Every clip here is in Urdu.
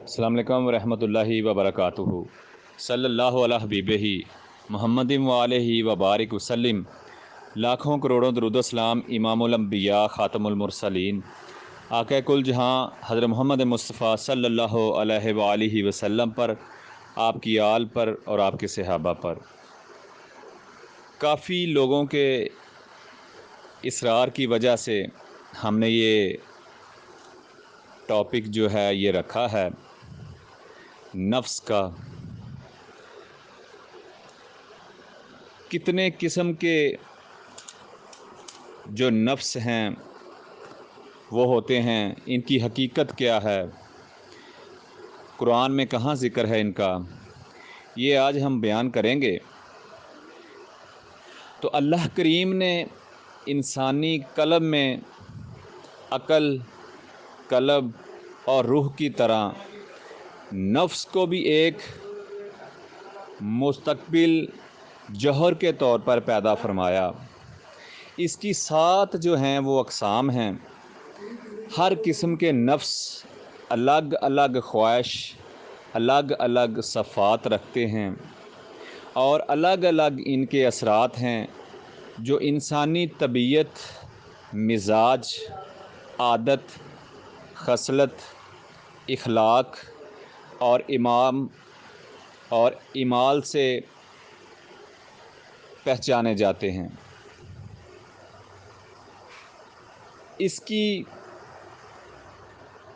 السلام علیکم ورحمۃ اللہ وبرکاتہ۔ صلی اللہ علیہ حبیبہ محمد وآلہ وبارک وسلم۔ لاکھوں کروڑوں درود و سلام امام الانبیاء خاتم المرسلین آقا کل جہاں حضرت محمد مصطفیٰ صلی اللہ علیہ وآلہ وسلم پر، آپ کی آل پر اور آپ کے صحابہ پر۔ کافی لوگوں کے اصرار کی وجہ سے ہم نے یہ ٹاپک جو ہے یہ رکھا ہے نفس کا۔ کتنے قسم کے جو نفس ہیں وہ ہوتے ہیں، ان کی حقیقت کیا ہے، قرآن میں کہاں ذکر ہے ان کا، یہ آج ہم بیان کریں گے۔ تو اللہ کریم نے انسانی قلب میں عقل، قلب اور روح کی طرح نفس کو بھی ایک مستقبل جوہر کے طور پر پیدا فرمایا۔ اس کی 7 جو ہیں وہ اقسام ہیں۔ ہر قسم کے نفس الگ الگ خواہش، الگ الگ صفات رکھتے ہیں اور الگ الگ ان کے اثرات ہیں جو انسانی طبیعت، مزاج، عادت، خصلت، اخلاق اور اعمال سے پہچانے جاتے ہیں۔ اس کی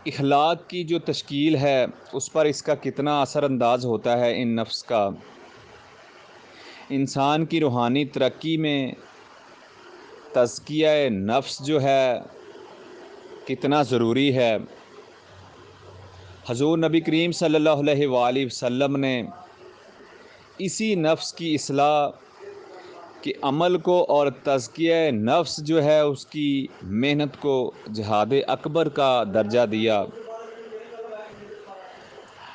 اخلاق کی جو تشکیل ہے اس پر اس کا کتنا اثر انداز ہوتا ہے ان نفس کا، انسان کی روحانی ترقی میں تزکیہ نفس جو ہے کتنا ضروری ہے۔ حضور نبی کریم صلی اللہ علیہ وآلہ وسلم نے اسی نفس کی اصلاح کے عمل کو اور تزکیہ نفس جو ہے اس کی محنت کو جہاد اکبر کا درجہ دیا۔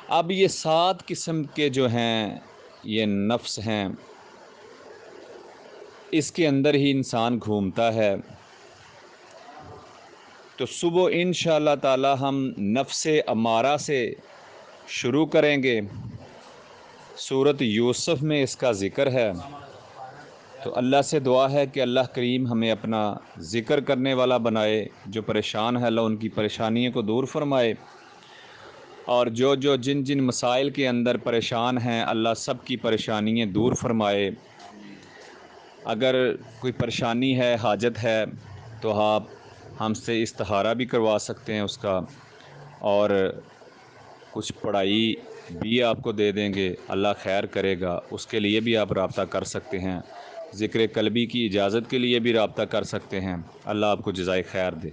اب یہ 7 قسم کے جو ہیں یہ نفس ہیں، اس کے اندر ہی انسان گھومتا ہے۔ تو صبح انشاءاللہ تعالی ہم نفس امارہ سے شروع کریں گے۔ سورۃ یوسف میں اس کا ذکر ہے، تو اللہ سے دعا ہے کہ اللہ کریم ہمیں اپنا ذکر کرنے والا بنائے۔ جو پریشان ہے اللہ ان کی پریشانیوں کو دور فرمائے، اور جو جن جن مسائل کے اندر پریشان ہیں اللہ سب کی پریشانیاں دور فرمائے۔ اگر کوئی پریشانی ہے، حاجت ہے، تو آپ ہم سے استخارہ بھی کروا سکتے ہیں اس کا، اور کچھ پڑھائی بھی آپ کو دے دیں گے، اللہ خیر کرے گا۔ اس کے لیے بھی آپ رابطہ کر سکتے ہیں، ذکر قلبی کی اجازت کے لیے بھی رابطہ کر سکتے ہیں۔ اللہ آپ کو جزائے خیر دے۔